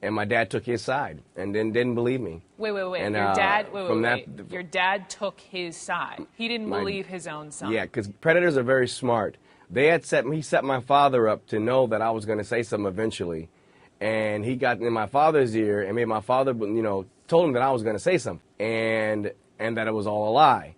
And my dad took his side and then didn't believe me. Wait. And, Your dad took his side. He didn't believe his own son. Yeah, because predators are very smart. He set my father up to know that I was going to say something eventually. And he got in my father's ear and made my father, told him that I was going to say something and that it was all a lie.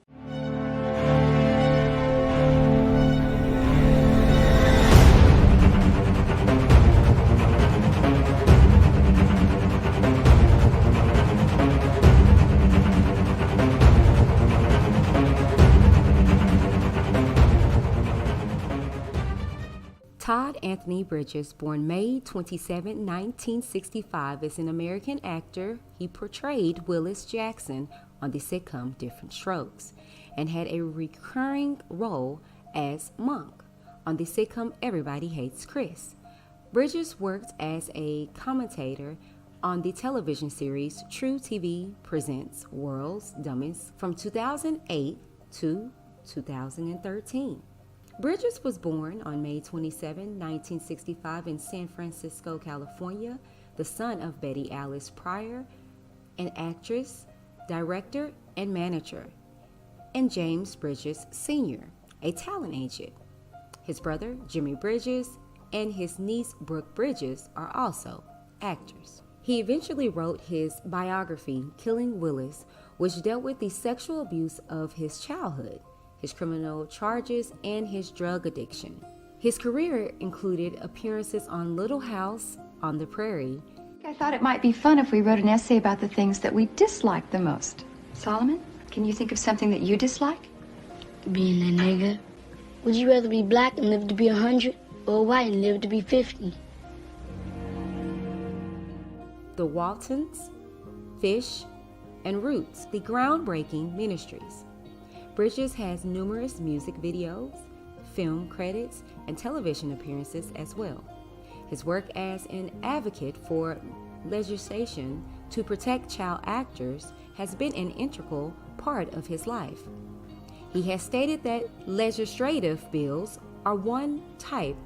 Todd Anthony Bridges, born May 27, 1965, is an American actor. He portrayed Willis Jackson on the sitcom Diff'rent Strokes and had a recurring role as Monk on the sitcom Everybody Hates Chris. Bridges worked as a commentator on the television series True TV Presents World's Dumbest from 2008 to 2013. Bridges was born on May 27, 1965 in San Francisco, California, the son of Betty Alice Pryor, an actress, director, and manager, and James Bridges Sr., a talent agent. His brother, Jimmy Bridges, and his niece, Brooke Bridges, are also actors. He eventually wrote his biography, Killing Willis, which dealt with the sexual abuse of his childhood, his criminal charges, and his drug addiction. His career included appearances on Little House on the Prairie. I thought it might be fun if we wrote an essay about the things that we dislike the most. Solomon, can you think of something that you dislike? Being a nigger. Would you rather be black and live to be 100 or white and live to be 50? The Waltons, Fish, and Roots, the groundbreaking ministries. Bridges has numerous music videos, film credits, and television appearances as well. His work as an advocate for legislation to protect child actors has been an integral part of his life. He has stated that legislative bills are one type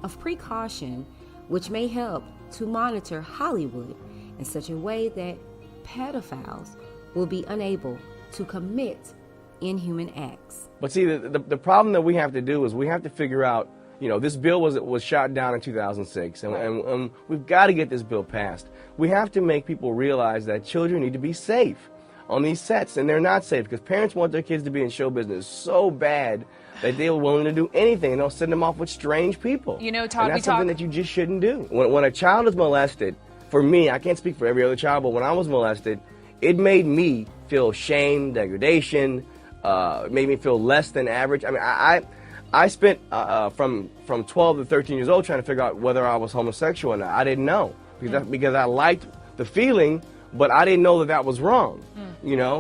of precaution which may help to monitor Hollywood in such a way that pedophiles will be unable to commit inhuman acts. But see, the problem that we have to do is we have to figure out, this bill was shot down in 2006, and we've got to get this bill passed. We have to make people realize that children need to be safe on these sets, and they're not safe because parents want their kids to be in show business so bad that they are willing to do anything, and they'll send them off with strange people. Todd, and that's something that you just shouldn't do. When a child is molested, for me, I can't speak for every other child, but when I was molested, it made me feel shame, degradation. It made me feel less than average. I mean, I spent from 12 to 13 years old trying to figure out whether I was homosexual or not. I didn't know because I liked the feeling, but I didn't know that was wrong.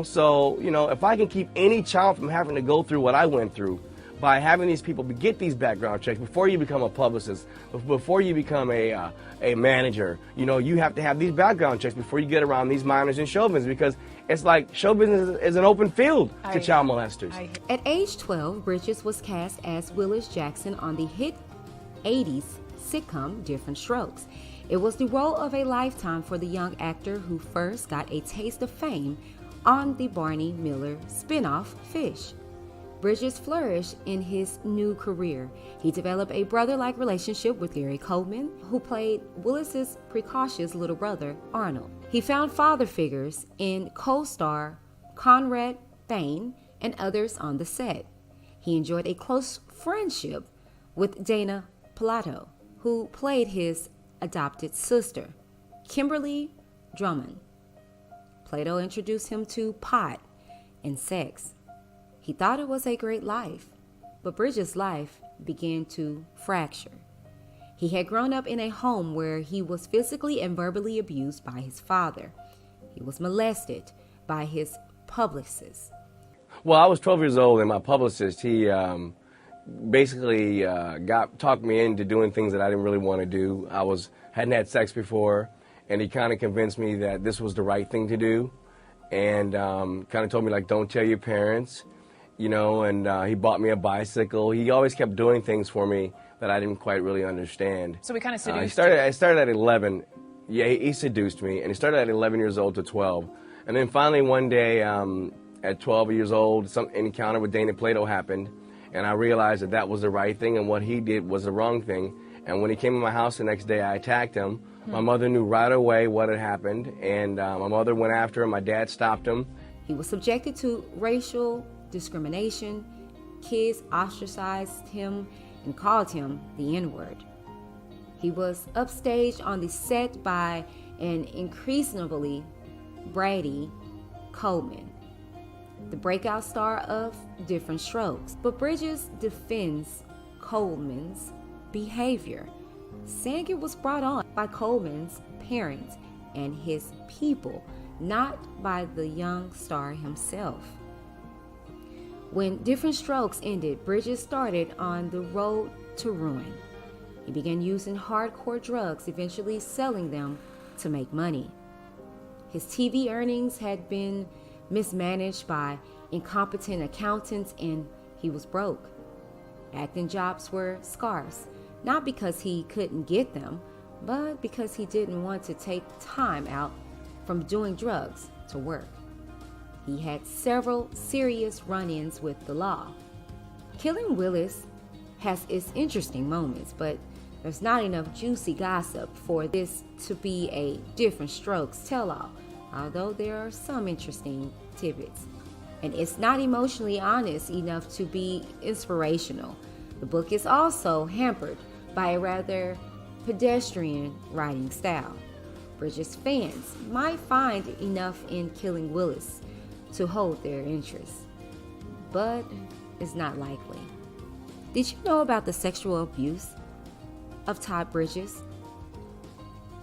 So if I can keep any child from having to go through what I went through by having these people get these background checks before you become a publicist, before you become a manager, you have to have these background checks before you get around these minors in show business, because it's like show business is an open field to child molesters. At age 12, Bridges was cast as Willis Jackson on the hit 80s sitcom Diff'rent Strokes. It was the role of a lifetime for the young actor who first got a taste of fame on the Barney Miller spin-off Fish. Bridges flourished in his new career. He developed a brother-like relationship with Gary Coleman, who played Willis's precocious little brother, Arnold. He found father figures in co-star Conrad Bain and others on the set. He enjoyed a close friendship with Dana Plato, who played his adopted sister, Kimberly Drummond. Plato introduced him to pot and sex. He thought it was a great life, but Bridges' life began to fracture. He had grown up in a home where he was physically and verbally abused by his father. He was molested by his publicist. Well, I was 12 years old, and my publicist, he basically talked me into doing things that I didn't really want to do. Hadn't had sex before, and he kind of convinced me that this was the right thing to do, and kind of told me, like, don't tell your parents. And he bought me a bicycle. He always kept doing things for me that I didn't quite really understand. So we kind of seduced I started at 11, Yeah, he seduced me, and he started at 11 years old to 12. And then finally one day, at 12 years old, some encounter with Dana Plato happened, and I realized that that was the right thing and what he did was the wrong thing. And when he came to my house the next day, I attacked him. My mother knew right away what had happened, and my mother went after him. My dad stopped him. He was subjected to racial discrimination. Kids ostracized him and called him the N-word. He was upstaged on the set by an increasingly bratty Coleman, the breakout star of Diff'rent Strokes. But Bridges defends Coleman's behavior, saying it was brought on by Coleman's parents and his people, not by the young star himself. When Diff'rent Strokes ended, Bridges started on the road to ruin. He began using hardcore drugs, eventually selling them to make money. His TV earnings had been mismanaged by incompetent accountants, and he was broke. Acting jobs were scarce, not because he couldn't get them, but because he didn't want to take time out from doing drugs to work. He had several serious run-ins with the law. Killing Willis has its interesting moments, but there's not enough juicy gossip for this to be a Diff'rent Strokes tell-all, although there are some interesting tidbits. And it's not emotionally honest enough to be inspirational. The book is also hampered by a rather pedestrian writing style. Bridges fans might find enough in Killing Willis to hold their interest, but it's not likely. Did you know about the sexual abuse of Todd Bridges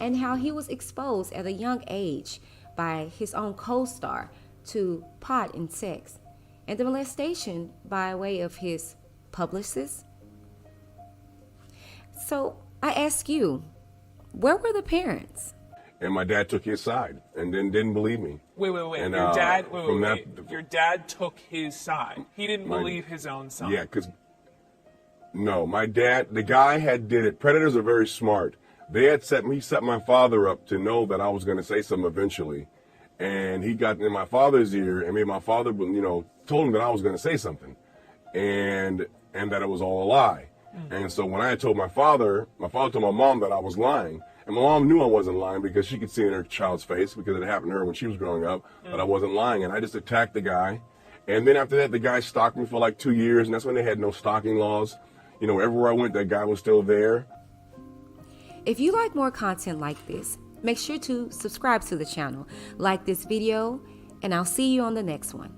and how he was exposed at a young age by his own co-star to pot and sex, and the molestation by way of his publicist? So I ask you, where were the parents? And my dad took his side and then didn't believe me. Wait. And, Your dad, that, Your dad took his side. He didn't believe his own side. Yeah, because no, my dad, the guy did it. Predators are very smart. He set my father up to know that I was going to say something eventually, and he got in my father's ear and made my father, told him that I was going to say something, and that it was all a lie. And so when I told my father told my mom that I was lying. And my mom knew I wasn't lying because she could see in her child's face, because it happened to her when she was growing up, that I wasn't lying. And I just attacked the guy. And then after that, the guy stalked me for like 2 years. And that's when they had no stalking laws. Everywhere I went, that guy was still there. If you like more content like this, make sure to subscribe to the channel, like this video, and I'll see you on the next one.